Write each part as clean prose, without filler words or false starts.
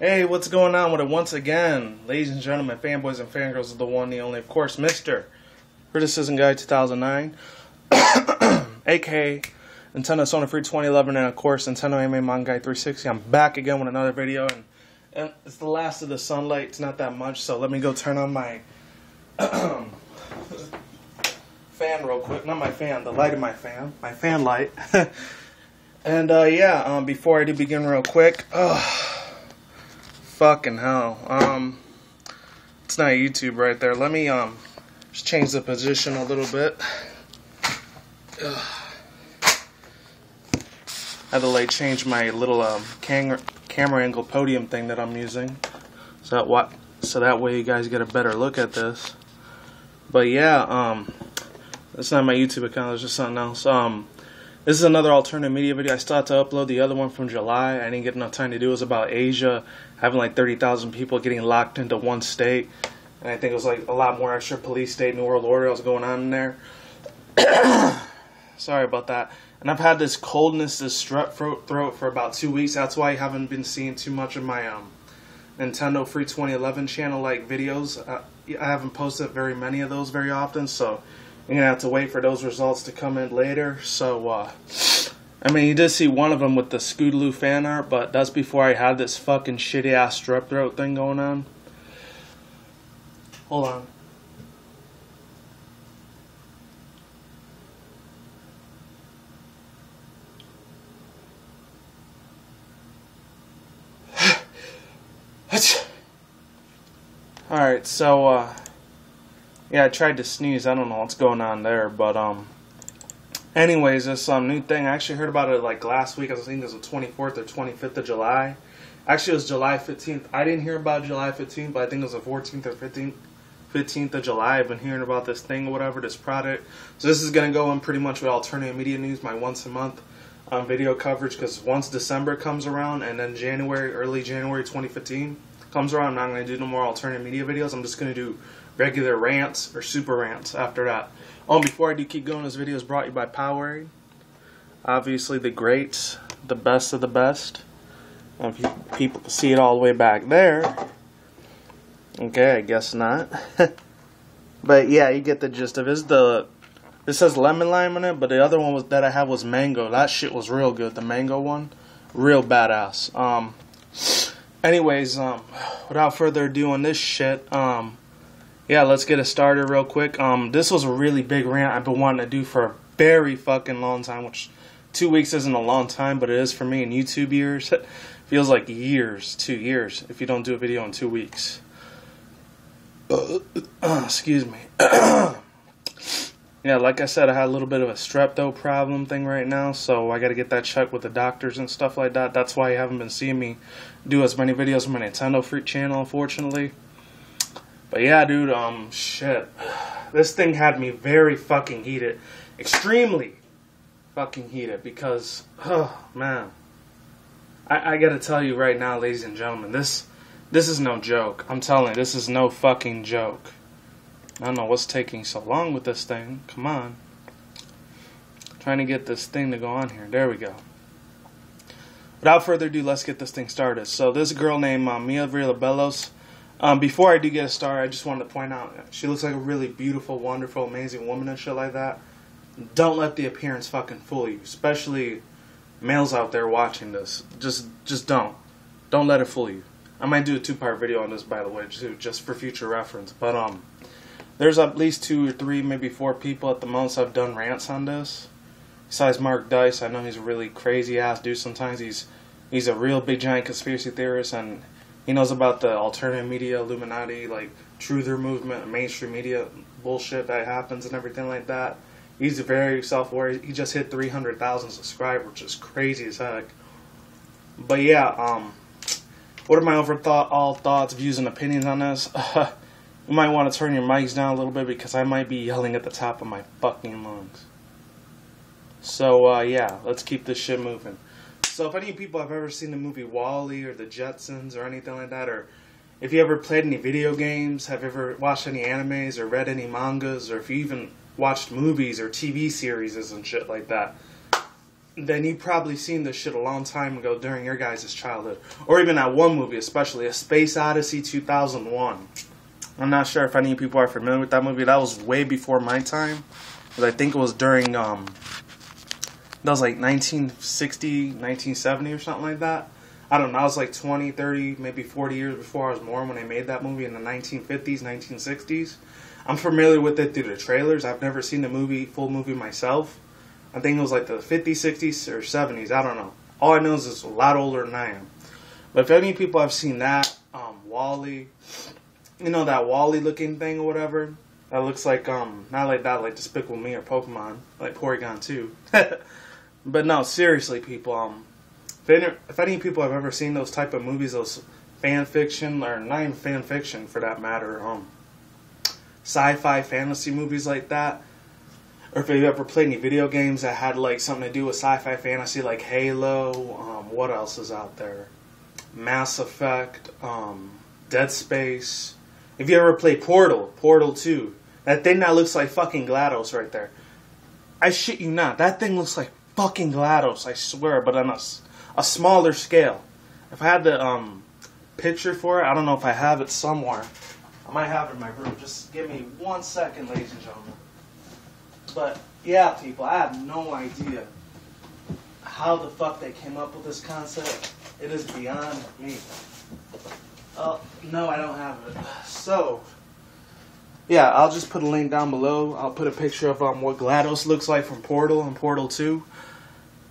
Hey, what's going on with it once again? Ladies and gentlemen, fanboys and fangirls of the one, the only, of course, Mr. Criticism Guy 2009, aka Nintendo Sony Free 2011, and of course, Nintendo Anime Manga Guy 360. I'm back again with another video, and it's the last of the sunlight. It's not that much, so let me go turn on my fan real quick. Not my fan, the light of my fan light. And before I do begin real quick, fucking hell. It's not YouTube right there. Let me just change the position a little bit. I had to like change my little camera angle podium thing that I'm using, so that way you guys get a better look at this. But yeah, that's not my YouTube account. It's just something else. This is another alternative media video. I still have to upload the other one from July. I didn't get enough time to do it. It was about Asia having like 30,000 people getting locked into one state. And I think it was like a lot more extra police state, New World Order was going on in there. Sorry about that. And I've had this coldness, this strep throat for about 2 weeks. That's why I haven't been seeing too much of my Nintendo Free 2011 channel like videos. I haven't posted very many of those very often, so you're going to have to wait for those results to come in later. So, I mean, you did see one of them with the Scootaloo fan art, but that's before I had this fucking shitty-ass strep throat thing going on. Hold on. Alright, so, yeah, I tried to sneeze. I don't know what's going on there, but, anyways, this new thing, I actually heard about it like last week. I think it was the 24th or 25th of July. Actually, it was July 15th. I didn't hear about July 15th, but I think it was the 14th or 15th of July. I've been hearing about this thing or whatever, this product. So this is going to go in pretty much with alternative media news, my once a month video coverage, because once December comes around and then early January 2015 comes around, I'm not going to do no more alternative media videos. I'm just going to do regular rants or super rants after that. Oh, before I do keep going, this video is brought to you by Powerade. Obviously the greats, the best of the best. If you people can see it all the way back there. Okay, I guess not. But yeah, you get the gist of it. This says lemon lime in it, but the other one that I had was mango. That shit was real good. The mango one, real badass. Anyways, without further ado on this shit, yeah, let's get it started real quick. This was a really big rant I've been wanting to do for a very fucking long time, which 2 weeks isn't a long time, but it is for me in YouTube years. It feels like years, 2 years, if you don't do a video in 2 weeks. Excuse me. Yeah, like I said, I had a little bit of a strep throat problem thing right now, so I gotta get that checked with the doctors and stuff like that. That's why you haven't been seeing me do as many videos on my Nintendo Freak channel, unfortunately. But yeah, dude, shit. This thing had me very fucking heated. Extremely fucking heated because, oh, man. I gotta tell you right now, ladies and gentlemen, this is no joke. I'm telling you, this is no fucking joke. I don't know what's taking so long with this thing. Come on. Trying to get this thing to go on here. There we go. Without further ado, let's get this thing started. So this girl named Mia Villalobos. Before I do get started, I just wanted to point out, she looks like a really beautiful, wonderful, amazing woman and shit like that. Don't let the appearance fucking fool you, especially males out there watching this. Just don't. Don't let it fool you. I might do a 2-part video on this, by the way, just for future reference. But there's at least 2 or 3, maybe 4 people at the most I've done rants on this. Besides Mark Dice, I know he's a really crazy ass dude. Sometimes he's a real big giant conspiracy theorist, and he knows about the alternative media, illuminati, like truther movement, mainstream media bullshit that happens and everything like that. He's very self-aware. He just hit 300,000 subscribers, which is crazy as heck. But yeah, what are my overall thoughts, views, and opinions on this? You might want to turn your mics down a little bit because I might be yelling at the top of my fucking lungs. So yeah, let's keep this shit moving. So if any people have ever seen the movie WALL-E or the Jetsons or anything like that, or if you ever played any video games, have you ever watched any animes or read any mangas, or if you even watched movies or TV series and shit like that, then you probably seen this shit a long time ago during your guys' childhood. Or even that one movie, especially, A Space Odyssey 2001. I'm not sure if any people are familiar with that movie. That was way before my time. Because I think it was during, that was like 1960, 1970 or something like that. I don't know, I was like 20, 30, maybe 40 years before I was born when they made that movie in the 1950s, 1960s. I'm familiar with it through the trailers. I've never seen the movie, full movie myself. I think it was like the 50s, 60s, or 70s. I don't know. All I know is it's a lot older than I am. But if any people have seen that, Wall-E, you know, that Wall-E looking thing or whatever, that looks like, not like that, like Despicable Me or Pokemon, like Porygon 2. But no, seriously, people, if any people have ever seen those type of movies, those fan fiction, or not even fan fiction for that matter, sci-fi fantasy movies like that, or if you ever played any video games that had like something to do with sci-fi fantasy, like Halo, what else is out there? Mass Effect, Dead Space. If you ever played Portal 2, that thing that looks like fucking GLaDOS right there. I shit you not, that thing looks like fucking GLaDOS, I swear, but on a smaller scale. If I had the picture for it, I don't know if I have it somewhere. I might have it in my room. Just give me 1 second, ladies and gentlemen. But yeah, people, I have no idea how the fuck they came up with this concept. It is beyond me. Oh, no, I don't have it. So, yeah, I'll just put a link down below. I'll put a picture of what GLaDOS looks like from Portal and Portal 2.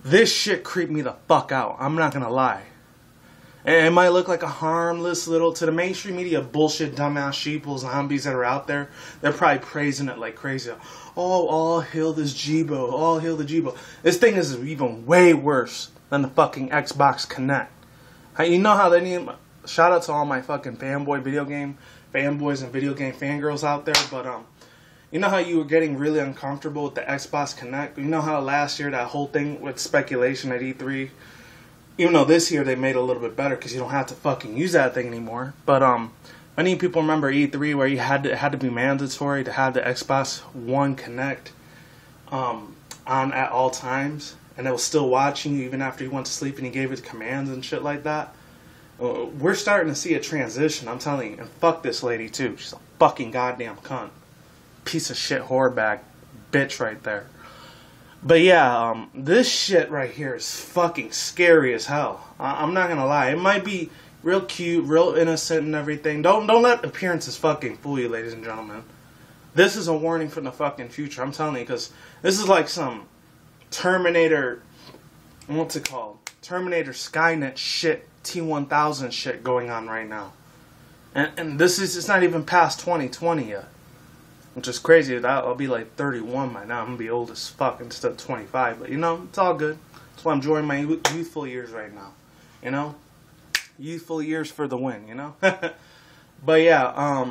This shit creeped me the fuck out. I'm not gonna lie. And it might look like a harmless little, to the mainstream media, bullshit, dumbass, sheeple zombies that are out there. They're probably praising it like crazy. Oh, all hail this JIBO. All hail the JIBO. This thing is even way worse than the fucking Xbox Connect. You know how they need... Shout out to all my fucking fanboys and video game fangirls out there. But, you know how you were getting really uncomfortable with the Xbox Connect? You know how last year that whole thing with speculation at E3... Even though this year they made it a little bit better because you don't have to fucking use that thing anymore. But many people remember E3 where you had to be mandatory to have the Xbox One Connect on at all times, and it was still watching you even after you went to sleep and you gave it commands and shit like that. We're starting to see a transition, I'm telling you. And fuck this lady too. She's a fucking goddamn cunt, piece of shit, whore bag, bitch right there. But yeah, this shit right here is fucking scary as hell. I'm not gonna lie. It might be real cute, real innocent and everything. Don't let appearances fucking fool you, ladies and gentlemen. This is a warning from the fucking future. I'm telling you, because this is like some Terminator, what's it called? Terminator Skynet shit, T-1000 shit going on right now. And this is, it's not even past 2020 yet. Which is crazy. I'll be like 31 by now. I'm going to be old as fuck instead of 25. But, you know, it's all good. That's why I'm enjoying my youthful years right now. You know? Youthful years for the win, you know? But, yeah,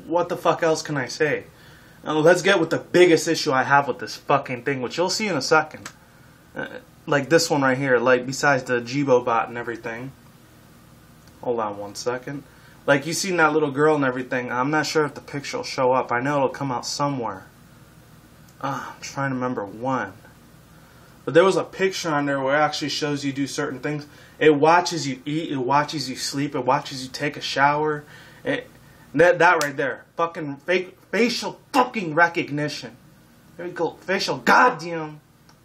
what the fuck else can I say? Now, let's get with the biggest issue I have with this fucking thing, which you'll see in a second. Like this one right here, like besides the JIBO bot and everything. Hold on 1 second. Like, you seen that little girl and everything. I'm not sure if the picture will show up. I know it'll come out somewhere. I'm trying to remember when. But there was a picture on there where it actually shows you do certain things. It watches you eat. It watches you sleep. It watches you take a shower. That right there. Fucking facial fucking recognition. There we go. Facial goddamn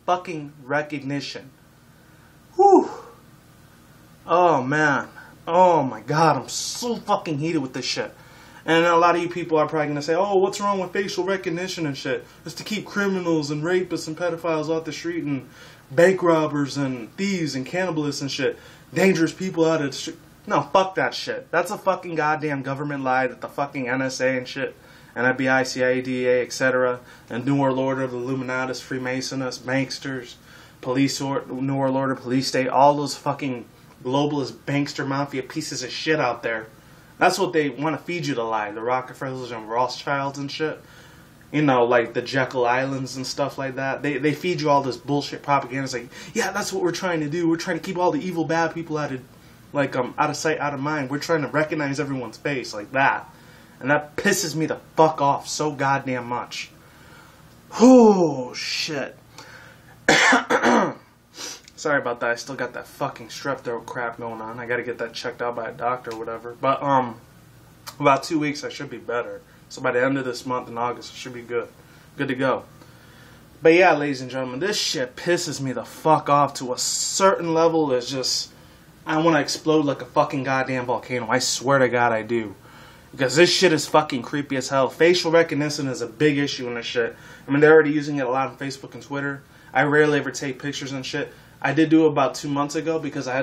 fucking recognition. Whew. Oh, man. Oh my god, I'm so fucking heated with this shit. And a lot of you people are probably going to say, oh, what's wrong with facial recognition and shit? It's to keep criminals and rapists and pedophiles off the street and bank robbers and thieves and cannibalists and shit. Dangerous people out of the street. No, fuck that shit. That's a fucking goddamn government lie that the fucking NSA and shit, and FBI, CIA, DEA, etc., and New World Order, the illuminati, Freemasonists, banksters, New World Order, police state, all those fucking globalist bankster mafia pieces of shit out there. That's what they want to feed you to lie. The Rockefellers and Rothschilds and shit. You know, like the Jekyll Islands and stuff like that. They feed you all this bullshit propaganda. It's like, yeah, that's what we're trying to do. We're trying to keep all the evil bad people out of sight, out of mind. We're trying to recognize everyone's face like that. And that pisses me the fuck off so goddamn much. Oh, shit. Sorry about that. I still got that fucking strep throat crap going on. I gotta get that checked out by a doctor or whatever. But about 2 weeks I should be better. So by the end of this month in August, I should be good to go. But yeah, ladies and gentlemen, this shit pisses me the fuck off to a certain level. It's just, I want to explode like a fucking goddamn volcano. I swear to God I do. Because this shit is fucking creepy as hell. Facial recognition is a big issue in this shit. I mean, they're already using it a lot on Facebook and Twitter. I rarely ever take pictures and shit. I did do it about 2 months ago because I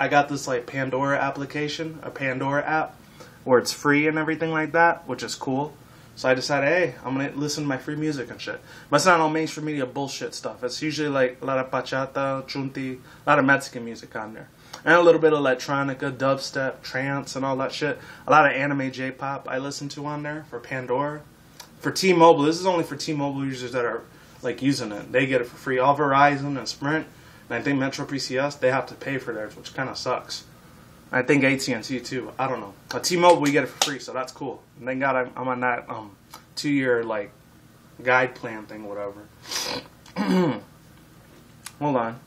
got this like Pandora application, a Pandora app, where it's free and everything like that, which is cool. So I decided, hey, I'm going to listen to my free music and shit. But it's not all mainstream media bullshit stuff. It's usually like a lot of bachata, chunti, a lot of Mexican music on there. And a little bit of electronica, dubstep, trance, and all that shit. A lot of anime J-pop I listen to on there for Pandora. For T-Mobile, this is only for T-Mobile users that are like using it. They get it for free. All Verizon and Sprint, and I think Metro PCS, they have to pay for theirs, which kind of sucks. I think AT&T too. I don't know. T-Mobile, we get it for free, so that's cool. And thank God I'm on that 2-year like guide plan thing, whatever. Hold on.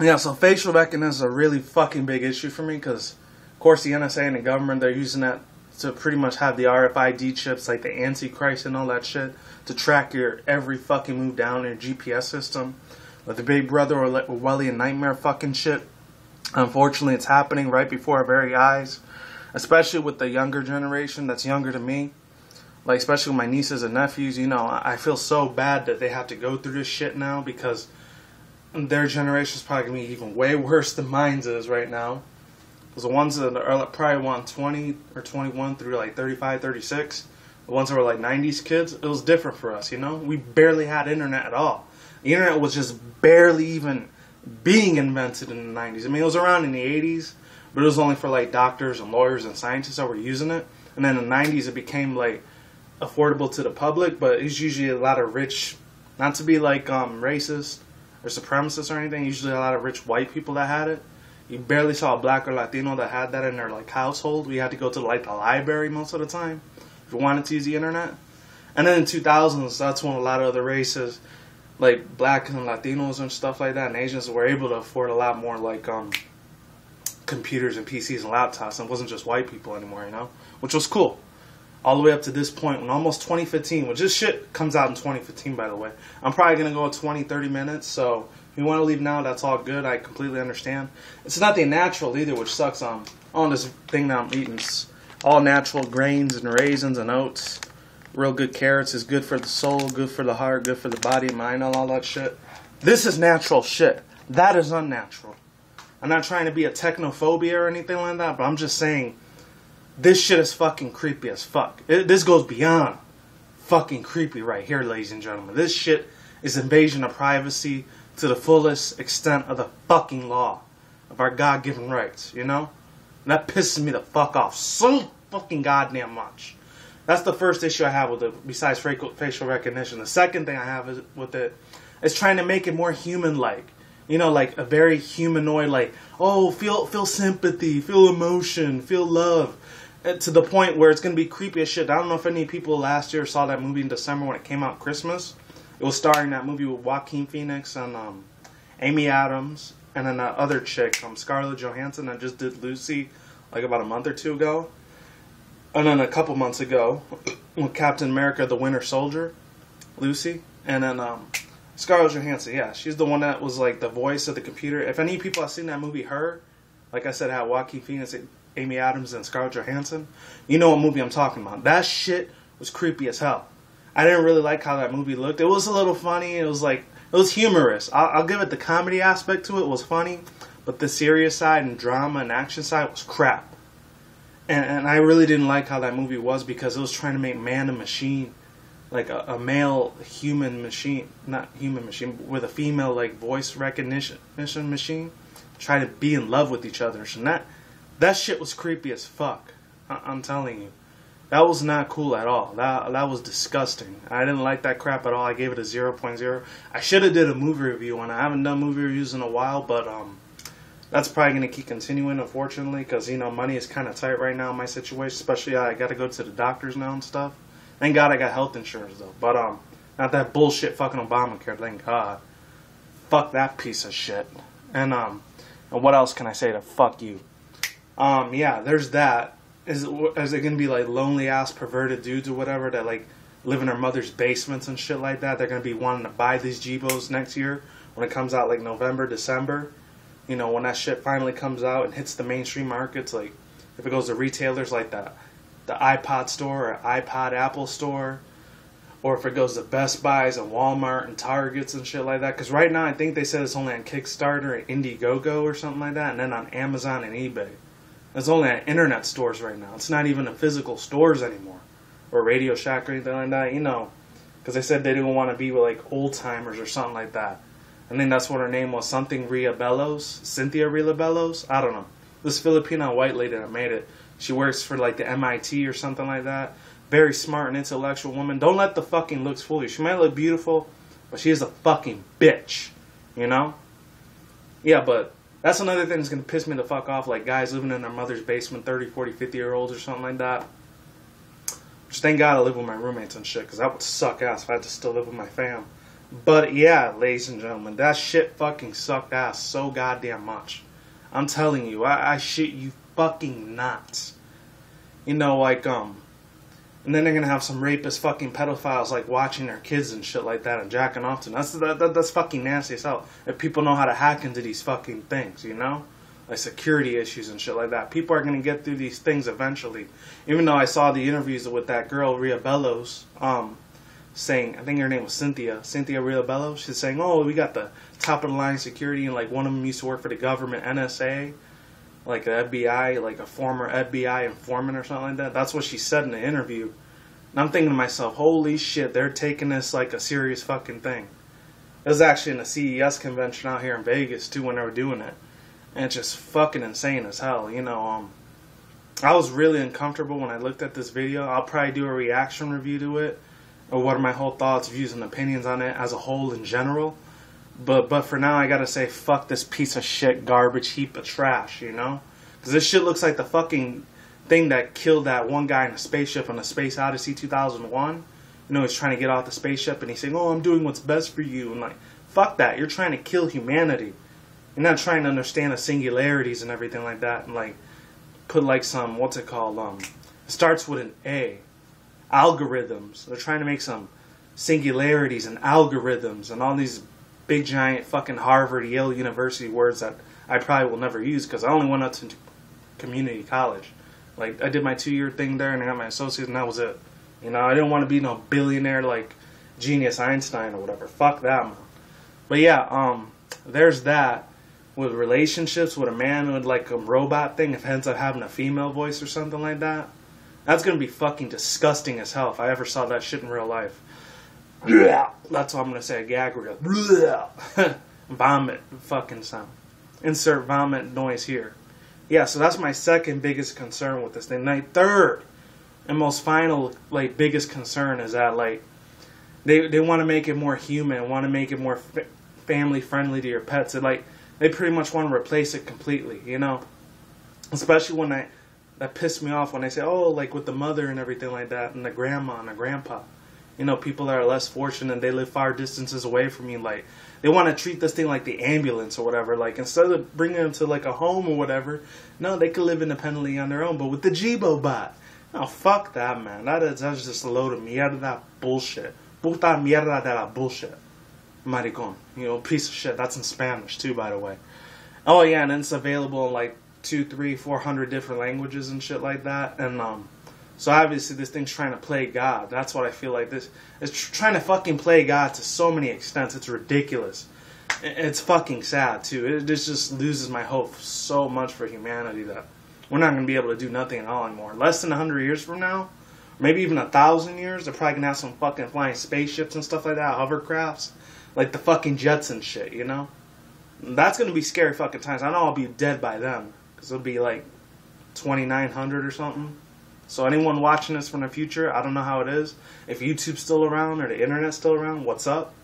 Yeah, so facial recognition is a really fucking big issue for me because, of course, the NSA and the government, they're using that to pretty much have the RFID chips, like the Antichrist and all that shit, to track your every fucking move down in your GPS system. Like the Big Brother Orwellian nightmare fucking shit. Unfortunately, it's happening right before our very eyes, especially with the younger generation that's younger than me. Like, especially with my nieces and nephews, you know, I feel so bad that they have to go through this shit now because their generation is probably going to be even way worse than mine is right now. Because the ones that are probably 20 or 21 through like 35, 36, the ones that were like 90s kids, it was different for us, you know? We barely had internet at all. The internet was just barely even being invented in the 90s. I mean, it was around in the 80s, but it was only for like doctors and lawyers and scientists that were using it. And then in the 90s, it became like affordable to the public, but it's usually a lot of rich, not to be like racist or supremacists or anything, usually a lot of rich white people that had it. You barely saw a black or Latino that had that in their like household. We had to go to like the library most of the time if you wanted to use the internet. And then in 2000s, that's when a lot of other races, like black and Latinos and stuff like that, and Asians were able to afford a lot more like computers and PCs and laptops, and it wasn't just white people anymore, you know, which was cool. All the way up to this point, when almost 2015, which this shit comes out in 2015, by the way. I'm probably going to go 20, 30 minutes, so if you want to leave now, that's all good. I completely understand. It's nothing natural either, which sucks. On this thing that I'm eating, it's all natural grains and raisins and oats. Real good carrots is good for the soul, good for the heart, good for the body, mind, all that shit. This is natural shit. That is unnatural. I'm not trying to be a technophobia or anything like that, but I'm just saying, this shit is fucking creepy as fuck. This goes beyond fucking creepy right here, ladies and gentlemen. This shit is invasion of privacy to the fullest extent of the fucking law, of our God-given rights, you know? And that pisses me the fuck off so fucking goddamn much. That's the first issue I have with it, besides facial recognition. The second thing I have with it is trying to make it more human-like. You know, like a very humanoid, like, oh, feel sympathy, feel emotion, feel love. To the point where it's going to be creepy as shit. I don't know if any people last year saw that movie in December when it came out Christmas. It was starring that movie with Joaquin Phoenix and Amy Adams and then that other chick, Scarlett Johansson, that just did Lucy like about a month or two ago. And then a couple months ago with Captain America, the Winter Soldier, Lucy. And then Scarlett Johansson, yeah, she's the one that was like the voice of the computer. If any people have seen that movie, her, like I said, had Joaquin Phoenix, Amy Adams, and Scarlett Johansson, you know what movie I'm talking about. That shit was creepy as hell. I didn't really like how that movie looked. It was a little funny. It was like, it was humorous. I'll give it the comedy aspect to it. It was funny. But the serious side and drama and action side was crap. And I really didn't like how that movie was because it was trying to make man a machine. Like a male human machine. Not human machine, with a female like voice recognition machine. Try to be in love with each other. So that shit was creepy as fuck. I'm telling you. That was not cool at all. That was disgusting. I didn't like that crap at all. I gave it a 0.0. I should have did a movie review on it. I haven't done movie reviews in a while, but that's probably going to keep continuing, unfortunately, because, you know, money is kind of tight right now in my situation, especially I got to go to the doctors now and stuff. Thank God I got health insurance, though. But Not that bullshit fucking Obamacare, thank God. Fuck that piece of shit. And what else can I say to fuck you? Yeah, there's that. Is it gonna be like lonely ass perverted dudes or whatever that like live in their mother's basements and shit like that? They're gonna be wanting to buy these JIBOs next year when it comes out like November, December. You know, when that shit finally comes out and hits the mainstream markets, like if it goes to retailers like the iPod store or iPod Apple store, or if it goes to Best Buys and Walmart and Targets and shit like that. Because right now I think they said it's only on Kickstarter and Indiegogo or something like that, and then on Amazon and eBay. It's only at internet stores right now. It's not even in physical stores anymore, or Radio Shack or anything like that. You know, because they said they didn't want to be with like old timers or something like that. I think that's what her name was, something Riabelos, Cynthia Riabelos. I don't know. This Filipino white lady that made it. She works for like the MIT or something like that. Very smart and intellectual woman. Don't let the fucking looks fool you. She might look beautiful, but she is a fucking bitch. You know? Yeah, but that's another thing that's going to piss me the fuck off. Like guys living in their mother's basement, 30, 40, 50-year-olds or something like that. Just thank God I live with my roommates and shit, because that would suck ass if I had to still live with my fam. But yeah, ladies and gentlemen, that shit fucking sucked ass so goddamn much. I'm telling you, I shit you fucking not. You know, like, and then they're gonna have some rapist fucking pedophiles like watching their kids and shit like that and jacking off to them. That's fucking nasty as hell. If people know how to hack into these fucking things, you know? Like security issues and shit like that. People are gonna get through these things eventually. Even though I saw the interviews with that girl, Riabelos, saying, I think her name was Cynthia Riabelos. She's saying, oh, we got the top of the line security, and like one of them used to work for the government, NSA, like the FBI, like a former FBI informant or something like that. That's what she said in the interview. And I'm thinking to myself, holy shit, they're taking this like a serious fucking thing. It was actually in a CES convention out here in Vegas too when they were doing it. And it's just fucking insane as hell, you know. I was really uncomfortable when I looked at this video. I'll probably do a reaction review to it, or what are my whole thoughts, views, and opinions on it as a whole in general. But for now, I gotta say, fuck this piece of shit, garbage heap of trash, you know? Because this shit looks like the fucking thing that killed that one guy in a spaceship on the Space Odyssey 2001. You know, he's trying to get off the spaceship, and he's saying, oh, I'm doing what's best for you. And like, fuck that. You're trying to kill humanity. You're not trying to understand the singularities and everything like that. And like, put like some, what's it called? It starts with an A. Algorithms. They're trying to make some singularities and algorithms and all these big giant fucking Harvard, Yale University words that I probably will never use because I only went up to community college. Like I did my 2-year thing there and I got my associates and that was it. You know, I didn't want to be no billionaire like genius Einstein or whatever. Fuck that, man. But yeah, there's that. With relationships with a man with like a robot thing, if it ends up having a female voice or something like that, that's gonna be fucking disgusting as hell if I ever saw that shit in real life. That's what I'm gonna say, a gag reel. Vomit fucking sound. Insert vomit noise here. Yeah, so that's my second biggest concern with this thing. My third and most final, like, biggest concern is that, like, they want to make it more human, want to make it more family friendly to your pets. And, like, they pretty much want to replace it completely, you know? Especially when that pissed me off when they say, oh, like with the mother and everything like that, and the grandma and the grandpa. You know, people that are less fortunate, they live far distances away from you. Like, they want to treat this thing like the ambulance or whatever. Like, instead of bringing them to like a home or whatever, no, they could live independently on their own. But with the JIBO bot, no, fuck that, man. That's just a load of mierda bullshit. Puta mierda de la bullshit. Maricon. You know, piece of shit. That's in Spanish too, by the way. Oh yeah, and it's available in like 200, 300, 400 different languages and shit like that. And so obviously this thing's trying to play God. That's what I feel like this is trying to fucking play God to so many extents. It's ridiculous. It's fucking sad too. This just loses my hope so much for humanity that we're not going to be able to do nothing at all anymore. Less than 100 years from now, maybe even 1,000 years, they're probably going to have some fucking flying spaceships and stuff like that, hovercrafts, like the fucking jets and shit, you know? That's going to be scary fucking times. I know I'll be dead by then, because it'll be like 2900 or something. So anyone watching this from the future, I don't know how it is. If YouTube's still around or the internet's still around, what's up?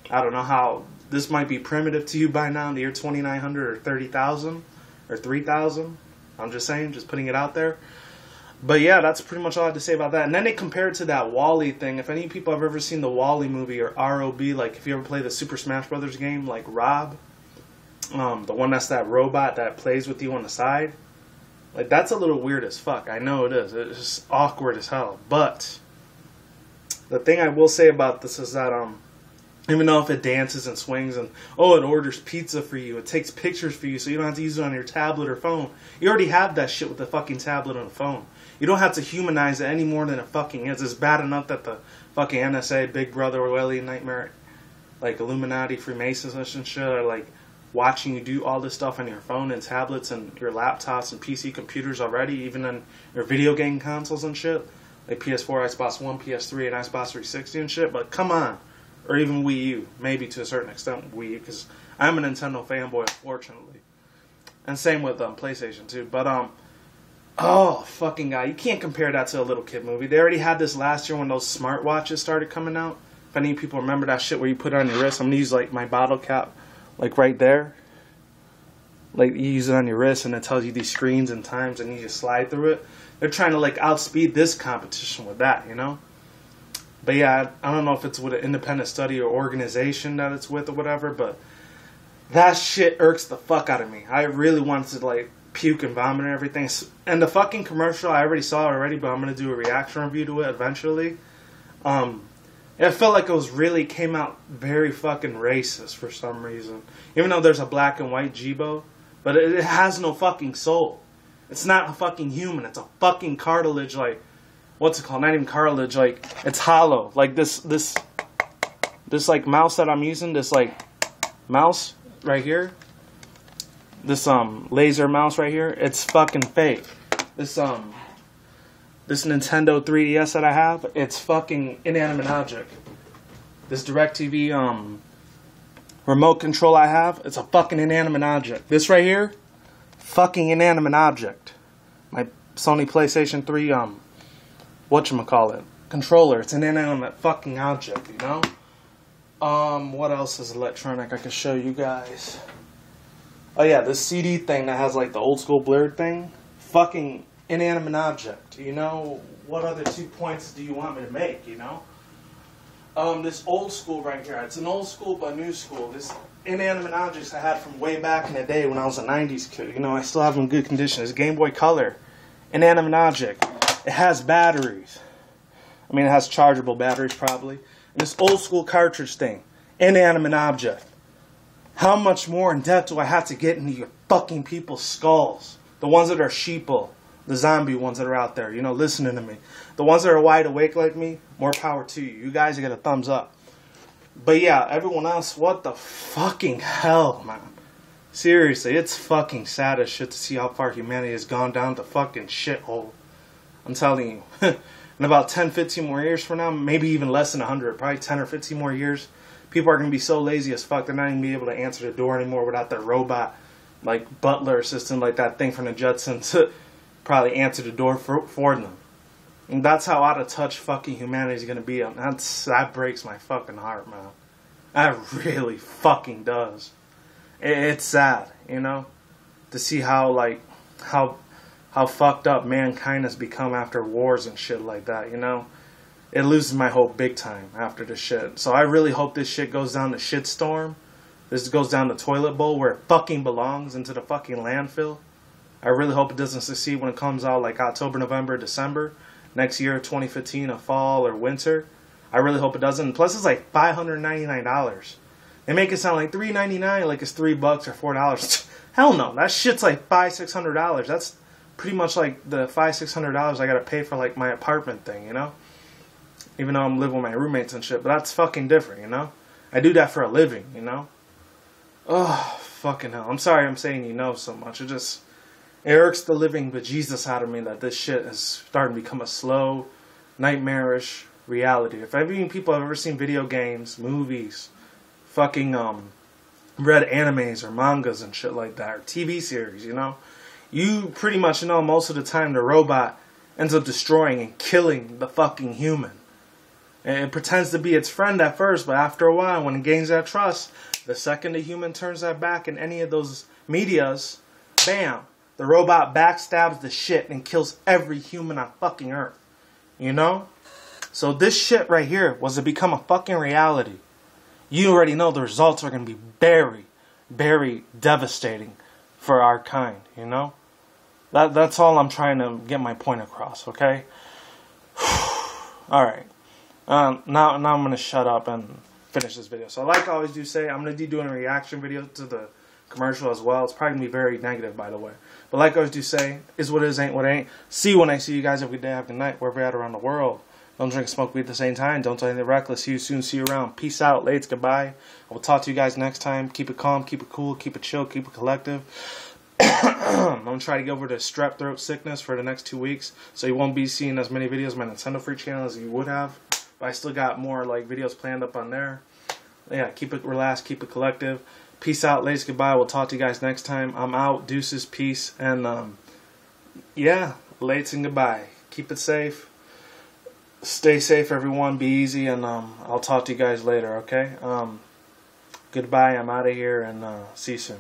I don't know how. This might be primitive to you by now in the year 2900 or 30,000 or 3,000. I'm just saying, just putting it out there. But yeah, that's pretty much all I have to say about that. And then they compare it to that Wall-E thing. If any people have ever seen the Wall-E movie or ROB, like if you ever play the Super Smash Brothers game, like Rob, the one that's that robot that plays with you on the side, like that's a little weird as fuck. I know it is. It's just awkward as hell. But the thing I will say about this is that even though if it dances and swings and, oh, it orders pizza for you, it takes pictures for you so you don't have to use it on your tablet or phone. You already have that shit with the fucking tablet and the phone. You don't have to humanize it any more than it fucking is. It's bad enough that the fucking NSA, Big Brother, Orwellian Nightmare, like Illuminati, Freemasons and shit are like watching you do all this stuff on your phone and tablets and your laptops and PC computers already, even on your video game consoles and shit. Like PS4, Xbox One, PS3, and Xbox 360 and shit. But come on. Or even Wii U, maybe to a certain extent Wii U, because I'm a Nintendo fanboy, unfortunately. And same with PlayStation too. But oh fucking god, you can't compare that to a little kid movie. They already had this last year when those smartwatches started coming out. If any people remember that shit where you put it on your wrist, I'm gonna use like my bottle cap, like right there. Like you use it on your wrist and it tells you these screens and times and you just slide through it. They're trying to like outspeed this competition with that, you know. But yeah, I don't know if it's with an independent study or organization that it's with or whatever, but that shit irks the fuck out of me. I really wanted to like puke and vomit and everything. And the fucking commercial, I already saw it already, but I'm going to do a reaction review to it eventually. It felt like it was really came out very fucking racist for some reason. Even though there's a black and white JIBO, but it has no fucking soul. It's not a fucking human. It's a fucking cartilage, like, what's it called? Not even cartilage, like, it's hollow. Like, this like, mouse that I'm using, this, like, mouse right here, this, laser mouse right here, it's fucking fake. This Nintendo 3DS that I have, it's fucking inanimate object. This DirecTV, remote control I have, it's a fucking inanimate object. This right here, fucking inanimate object. My Sony PlayStation 3, whatchamacallit, controller. It's an inanimate fucking object, you know? What else is electronic I can show you guys? Oh yeah, this CD thing that has like the old school blurred thing. Fucking inanimate object, you know? What other 2 points do you want me to make, you know? This old school right here, it's an old school but new school. This inanimate objects I had from way back in the day when I was a 90s kid. You know, I still have them in good condition. It's Game Boy Color. Inanimate object. It has batteries. I mean, it has chargeable batteries probably. And this old school cartridge thing. Inanimate object. How much more in depth do I have to get into your fucking people's skulls? The ones that are sheeple. The zombie ones that are out there, you know, listening to me. The ones that are wide awake like me, more power to you. You guys get a thumbs up. But yeah, everyone else, what the fucking hell, man. Seriously, it's fucking sad as shit to see how far humanity has gone down the fucking shithole. I'm telling you. In about 10, 15 more years from now, maybe even less than 100, probably 10 or 15 more years, people are going to be so lazy as fuck, they're not even be able to answer the door anymore without their robot, like, butler assistant, like that thing from the Jetsons, probably answer the door for them. And that's how out of touch fucking humanity is going to be. That breaks my fucking heart, man. That really fucking does. It's sad, you know, to see how, like, how fucked up mankind has become after wars and shit like that, you know. It loses my hope big time after this shit. So I really hope this shit goes down the shitstorm. This goes down the toilet bowl where it fucking belongs, into the fucking landfill. I really hope it doesn't succeed when it comes out like October, November, December. Next year, 2015, a fall or winter. I really hope it doesn't. Plus, it's like $599. They make it sound like $3.99, like it's $3 or $4. Hell no, that shit's like $500-$600. That's pretty much like the $500-$600 I gotta pay for like my apartment thing, you know? Even though I'm living with my roommates and shit, but that's fucking different, you know? I do that for a living, you know? Oh, fucking hell. I'm sorry I'm saying you know so much. It irks the living bejesus out of me that this shit is starting to become a slow, nightmarish reality. If any people have ever seen video games, movies, fucking read animes or mangas and shit like that, or TV series, you know, you pretty much know most of the time the robot ends up destroying and killing the fucking human. And it pretends to be its friend at first, but after a while, when it gains that trust, the second the human turns that back in any of those medias, bam, The robot backstabs the shit and kills every human on fucking Earth. You know? So this shit right here was to become a fucking reality. You already know the results are going to be very, very devastating for our kind, you know? That's all I'm trying to get my point across, okay? Alright. Now I'm going to shut up and finish this video. So like I always do say, I'm going to be doing a reaction video to the commercial as well. It's probably going to be very negative, by the way. But like I always do say, is what it is, ain't what it ain't. See you when I see you guys every day, have a good night, wherever you're at around the world. Don't drink, smoke weed at the same time. Don't do anything reckless. See you soon. See you around. Peace out. Ladies, goodbye. I will talk to you guys next time. Keep it calm. Keep it cool. Keep it chill. Keep it collective. I'm going to try to get over the strep throat sickness for the next 2 weeks. So you won't be seeing as many videos on my Nintendo Free channel as you would have. But I still got more like videos planned up on there. Yeah, keep it relaxed. Keep it collective. Peace out. Ladies, goodbye. We'll talk to you guys next time. I'm out. Deuces. Peace. And yeah, ladies and goodbye. Keep it safe. Stay safe, everyone. Be easy, and I'll talk to you guys later, okay? Goodbye. I'm out of here, and see you soon.